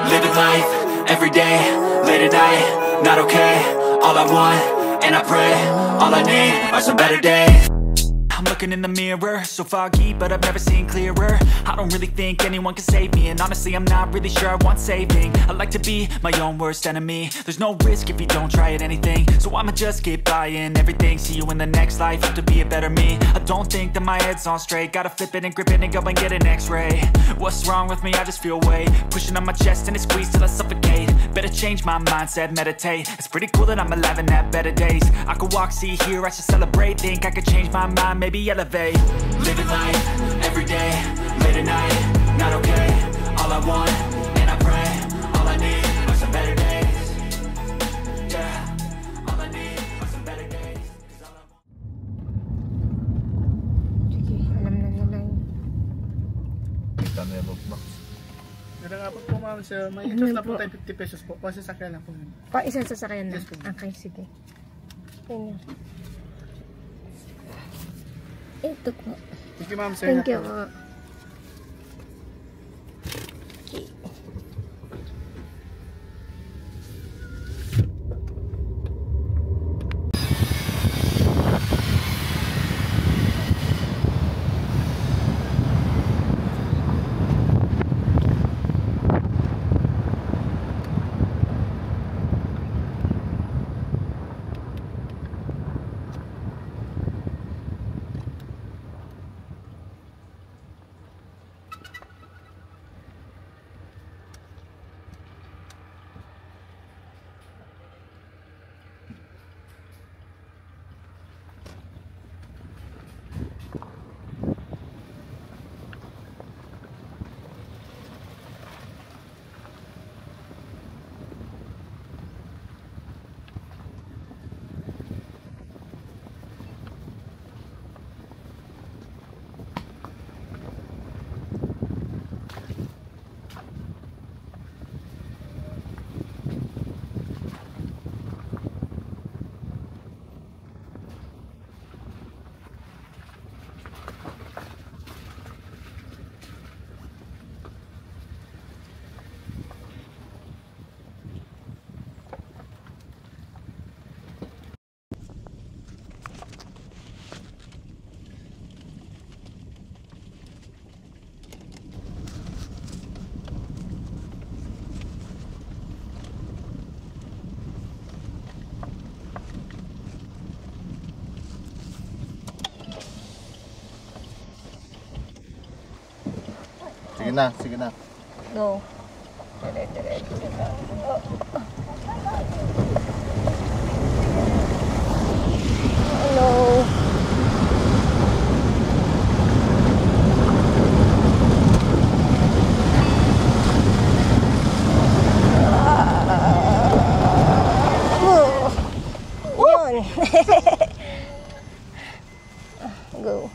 Living life, everyday, late at night, not okay. All I want, and I pray, all I need are some better days. I'm looking in the mirror, so foggy, but I've never seen clearer. I don't really think anyone can save me, and honestly I'm not really sure I want saving. I like to be my own worst enemy. There's no risk if you don't try at anything, so I'ma just keep buying everything. See you in the next life, have to be a better me. I don't think that my head's on straight, gotta flip it and grip it and go and get an x-ray. What's wrong with me? I just feel weight pushing on my chest and it squeezes till I suffocate. Better change my mindset, meditate. It's pretty cool that I'm alive and have better days. I could walk, see, hear, I should celebrate. Think I could change my mind, maybe elevate. Living life, everyday, late at night, not okay. All I want, and I pray, all I need are some better days. Yeah, all I need are some better days. Sige, alam na nila yun. Kita na yung box. Ganda nga po ma'am sir, may interest na po tayo 50 pesos po. Pasasakyan lang po. Pa isang sasakyan na? Yes po. Okay, sige. Ayan. Ito po. Thank you ma'am sir. Thank you po. Sige na, sige na. Go. Dire-diretso na. Hello. Yun. Go.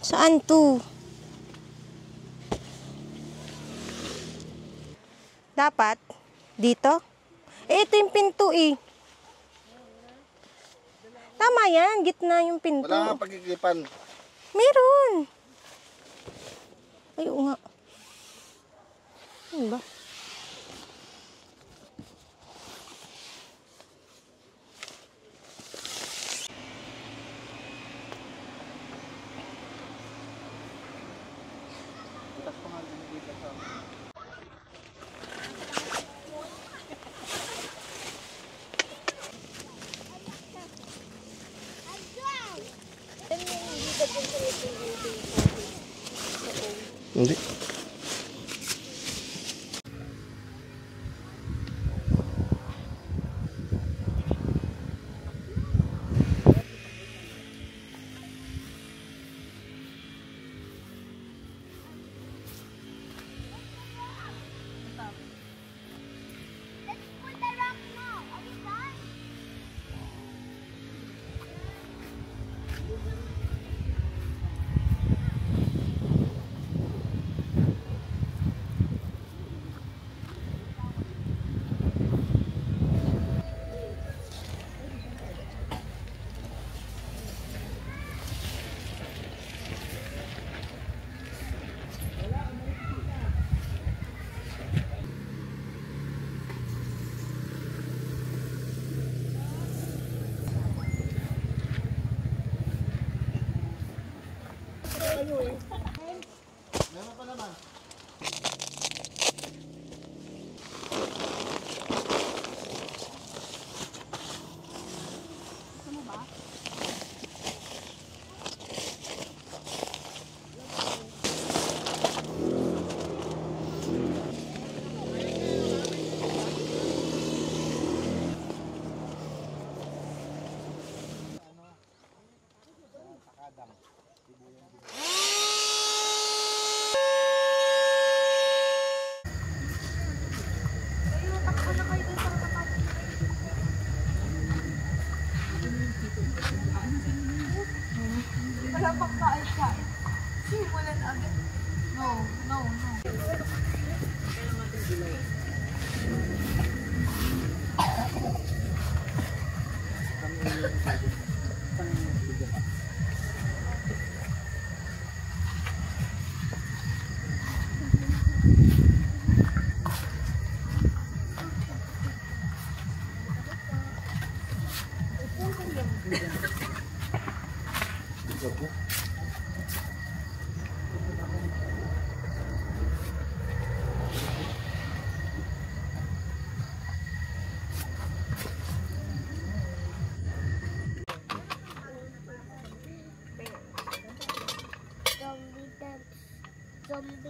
Saan to? Dapat? Dito? Ito yung pinto eh. Tama yan, gitna yung pinto. Wala nga pagkikipan. Meron. Ay, oo nga. Ano ba? Hindi.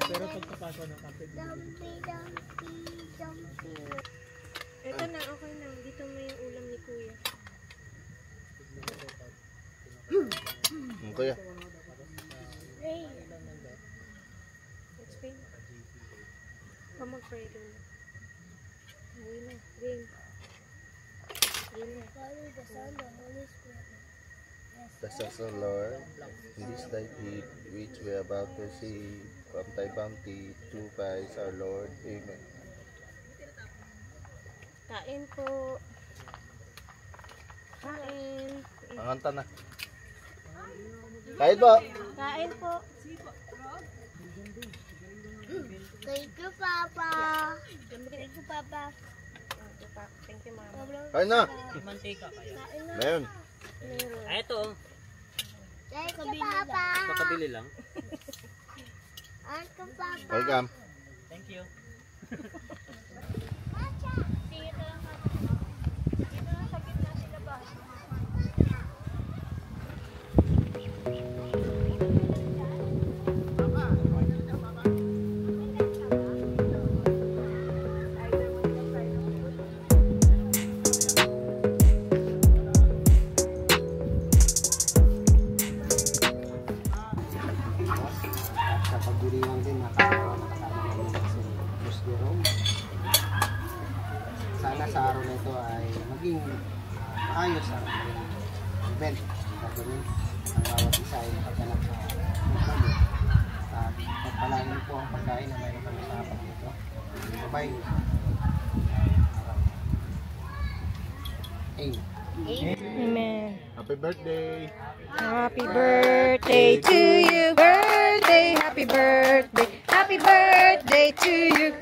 Pero pagpapasok ng kape. Ito na, okay na. Dito mo yung ulam ni Kuya. Kuya. Let's pray. Mag-pray doon. Uwi na. Game. Game na. Bless us, O Lord, in this thy gift which we are about to see from thy bounty through Christ our Lord. Amen. Kain po. Kain. Anganta na. Kahit ba? Kain po. Thank you, Papa. Thank you, Papa. Thank you, Mama. Kain na. Mantika kaya. Meron. Ah, ito. Thank you, Papa. Makabili lang. Thank you, Papa. Welcome. Thank you. Sa pagdiriwang din nakasama namin si Boss Jerome. Sana sa araw na ito ay maging maayos ang ating event. Gagawin ang bawat isa ay nakaganap sa Pagpalain po ang pagkain na mayroon kami sa hapag dito. Bye-bye. Amen. Happy birthday! Happy birthday to you. Birthday, happy birthday. Happy birthday to you.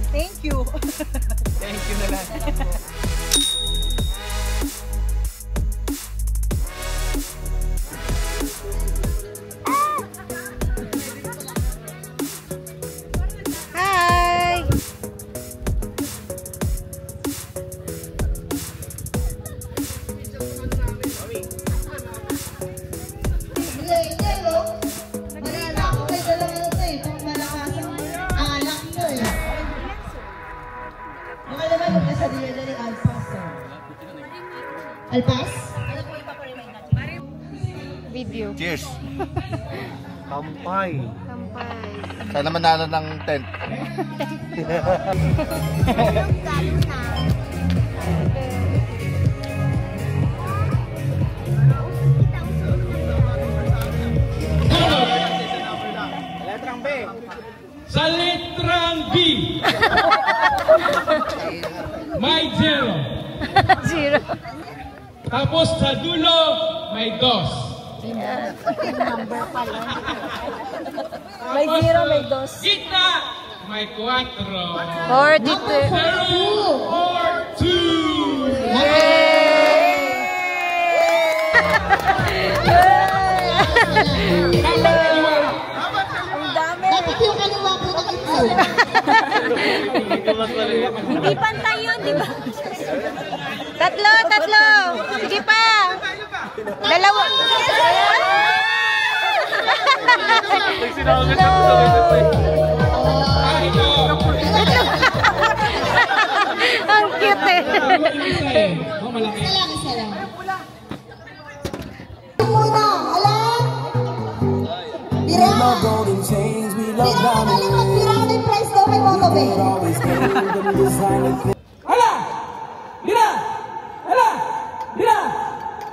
Thank you. Thank you na lang. Hi. Alpas? Video. Cheers! Kampay. Kampay. Sana manalo ng tent. Sa letrang B, may 0. Zero. Tapos sa dulo, may 2. May zero, may dos. Gitna, may 4. Or dito. 0 or 2. Ang dami. Dapat yung kaliwa po ng ito. Hindi pantay yun, di ba? Tatlo, tatlo. Sige pa. Dalawa. Ang cute eh. Isa lang. Muna, alam? Pira! Pira, magaling magpira ng price daw kay Motobay. Hala! Lina! Hala! Lina!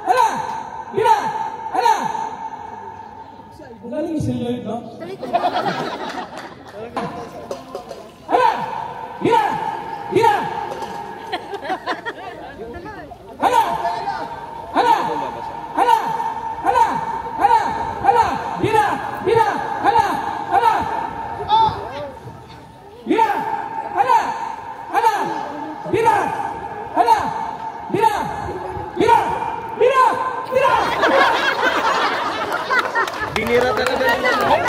Hala! Lina! Hala! Galing isang live, no? Hala! Lina! Lina! Hala! Hala! Hala! Hala! Hala! Hala! Lina! Lina! Hala! Hala! Lina! Hala! Hala! Lina! Hala! Lina! Lina! Lina! Lina! Binira talaga naman.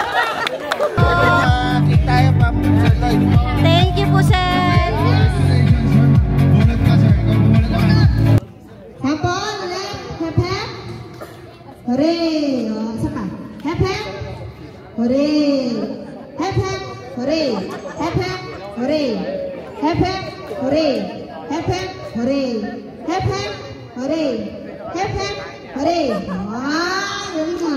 Tayo pa sa live. Thank you po, sir. Hapon, ulit. Hep, hep. Hooray! O, isa pa. Hep, hep. Hooray! Hep, hep. Hooray! Hep, hep. Hooray! Hep, hep. Hooray! Hep, hep. Hooray! Hep, hep. Hooray! Hep, hep. Hooray! Galing na.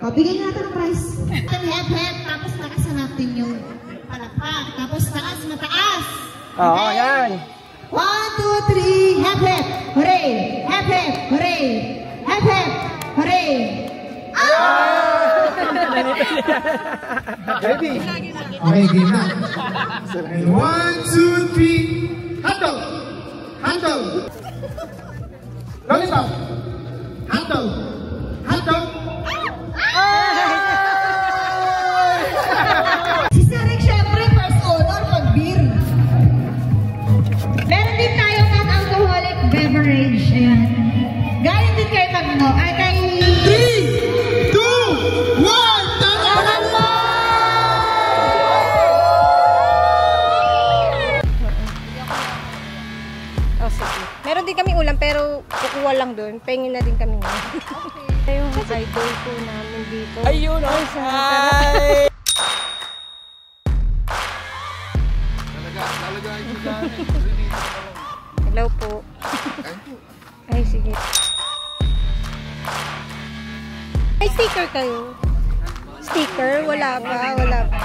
O, bigyan natin ang prize. Hep, hep. Tapos nakasan natin yung palakpak. Tapos taas, mataas. Oo, yan. 1, 2, 3, hep hep, hooray, hep hep, hooray, hep hep, hooray. Ready? Okay, game na. 1, 2, 3, hotdog! Hotdog! Lollipop! dalawa lang doon. Pengin na din kami niya. Okay. Yung idol po namin dito. Ayun, oh. Hi! Hello po. Ay, sige. Ay, sticker kayo. Sticker? Wala pa. Wala pa.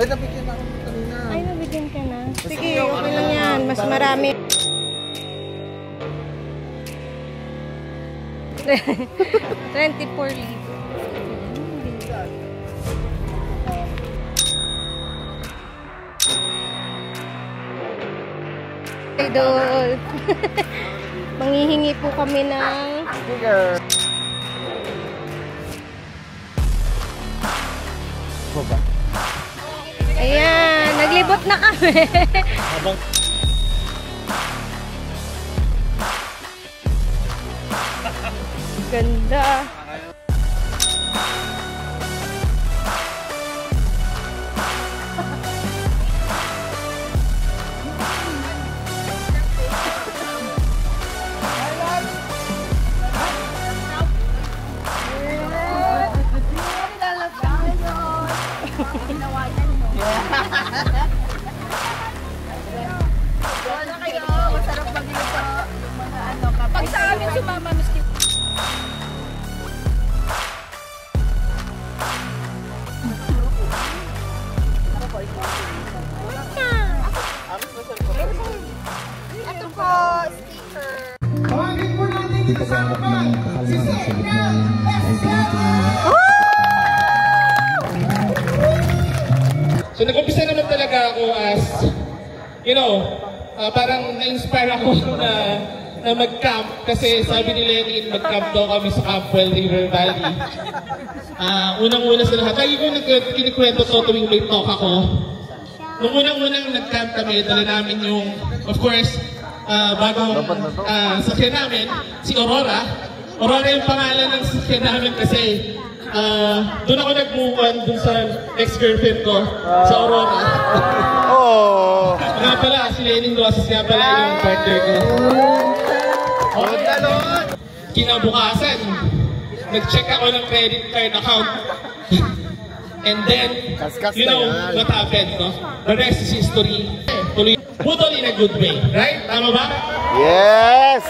Ay, nabigyan ako kanina. Ay, nabigyan ka na. Sige, okay lang yan. Mas marami. 24 libo. Idol. Manghihingi po kami ng Sticker. ayan, naglibot na kami. Ganda. Pag sa amin sumama, miskin. Ito po, sticker. Tawagin po natin dito sa harapan si Signal So nag-umpisa naman talaga ako as, you know, parang na-inspire ako na mag-camp kasi sabi ni Lenny, mag-camp daw kami sa Campwell River Valley. Unang-una sa lahat, lagi ko kinikwento to tuwing may talk ako. Nung unang-unang nag-camp kami, dala namin yung, of course, bagong sakyan namin, si Aurora. Aurora yung pangalan ng sakyan namin kasi doon ako nag-move-on doon sa ex-girlfriend ko, sa Aurora. Oh! Nga pala, si Lenny Rosas nga pala yung partner ko. Kinabukasan, nag-check ako ng credit card account. And then, you know what happened, no? The rest is history. Tuloy, putol in a good way, right? Tama ba? Yes!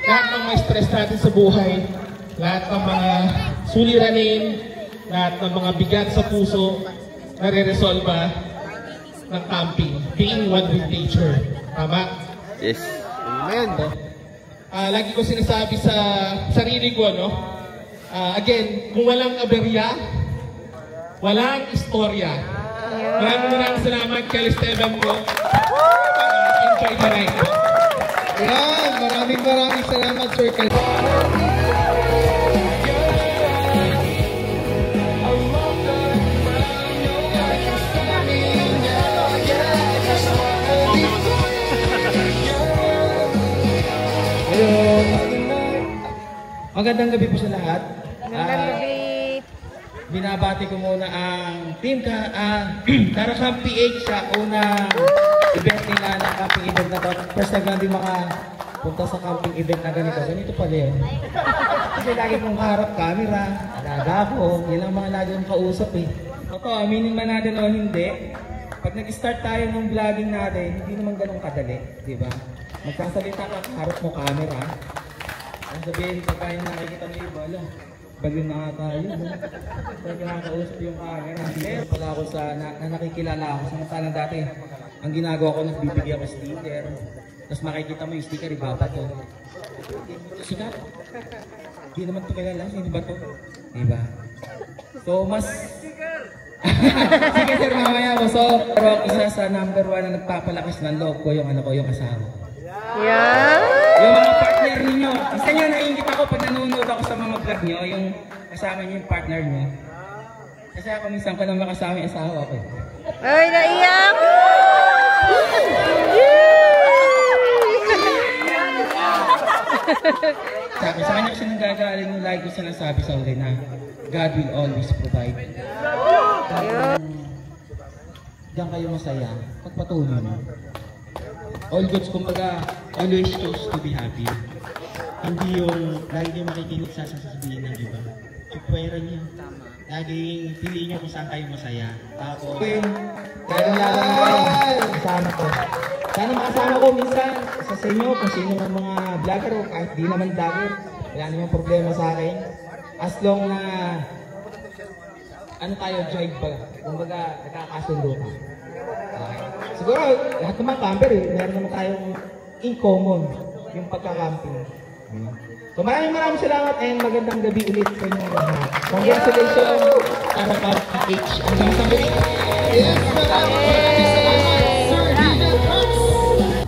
Lahat ng mga stress natin sa buhay, lahat ng mga suliranin, lahat ng mga bigat sa puso, nare-resolva ng camping, being one with nature. Tama? Yes. Amen. Lagi ko sinasabi sa sarili ko, no? Again, kung walang aberya, walang istorya. Maraming salamat kay Esteban ko. Enjoy the ride. Yan, maraming salamat, Sir Cal. Magandang gabi po sa lahat. Magandang gabi. Binabati ko muna ang team Karakam PH sa unang event nila ng camping event na to. First time lang din makapunta sa camping event na ganito. Ganito pala yun. Kasi lagi kong kaharap camera, alaga ko, yun lang mga lagi kong kausap eh. Ito, aminin man natin o hindi, pag nag-start tayo ng vlogging natin, hindi naman ganun kadali, di ba? Magsasalita ka, kaharap mo camera. Ang sabihin, pagka yung nakikita mo yung bala, bagay na tayo, no? Pag nakakausap yung camera. Meron pala ako sa, nakikilala ako. Samantalang dati, ang ginagawa ko, nagbibigyan ko sticker. Tapos makikita mo yung sticker, ibaba to. Sikat. Hindi naman ito kilala. Sino ba to? Diba? So, mas... Sige sir, mamaya mo. So, pero isa sa number 1 na nagpapalakas ng loob ko, yung ano ko, yung asawa. Yeah. Yung mga partner ninyo. Isa nyo, naiingit ako pag nanonood ako sa mga vlog nyo, yung kasama nyo yung partner nyo. Kasi ako minsan ko na makasama yung asawa ko. Ay, naiyak! Sa kanya kasi nanggagaling yung lagi ko sinasabi sa uli na God will always provide. Diyan kayo masaya, pagpatuloy mo. All goods, kumbaga, always choose to be happy. Hindi yung lagi niyo makikinig sa sasabihin ng iba. Pwera niyo. Laging piliin niyo kung saan kayo masaya. Tapos, kasama ko. Sana makasama ko minsan sa inyo kung sino ng mga vlogger o kahit di naman vlogger. Wala namang problema sa akin. As long na ano tayo, drive ba? Kumbaga, nakakasundo ka. Siguro, lahat naman camper meron naman tayong in common, yung pagka-camping. So maraming salamat and magandang gabi ulit sa inyo lahat. Congratulations para PH. Ang isang gabi.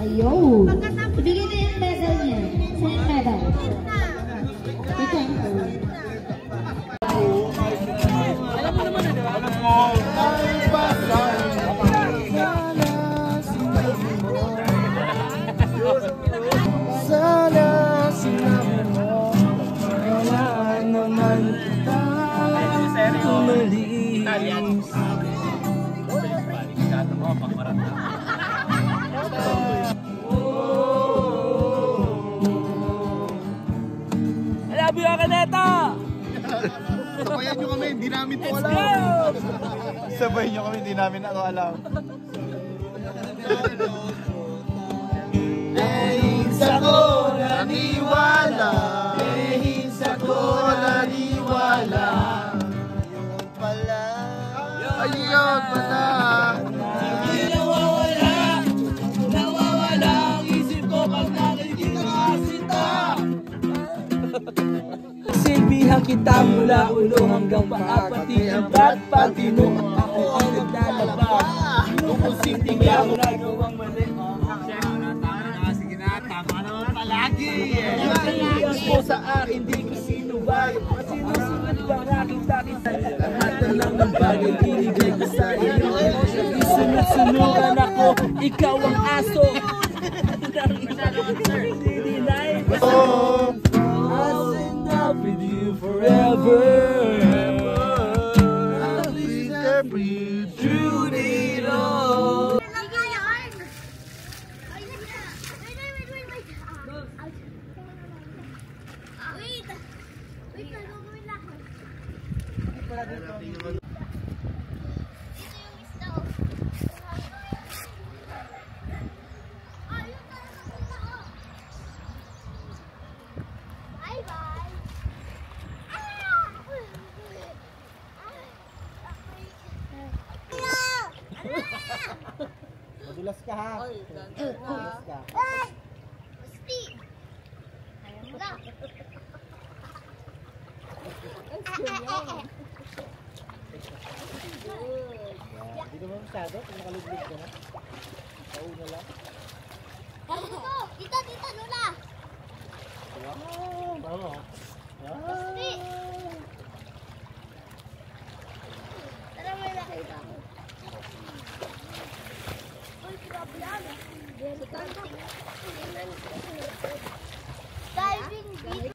Ayun. Ibigay na yung medal niya. Saan medal? Ito ang Alam mo naman na, di ba? Alam mo. Sana sinabi mo wala naman kita umalis. I love you, Akaneta! Sabayan nyo kami, hindi namin ito alam. Sabayan nyo kami, hindi namin ito alam. Ehins ako naniwala, ehins ako naniwala. Ayun pala, ayun pala. Hindi nawawala ang isip ko pag nakikita kita. Silbihan kita mula ulo hanggang paa, pati ang ba't pati mo ako ang naglalaba. Kung posibleng ako nagawang mali. Sige na, tama naman palagi. Yung po sa akin, di ko sinubay. Sinusunod bang aking takis sa lahat na lang ng bagay binigay ko sa iyo. Sunod-sunugan ako, ikaw ang aso. With you forever. I'll be there for you through it all. Madulas ka ha. Madulas ka. Pasti. Wala. Hindi naman masyado kung nakaluglig ka na. Pauna lang. Dito, Lola. Wow, bravo. Pasti. Tara, may nakita ko. Diving beach.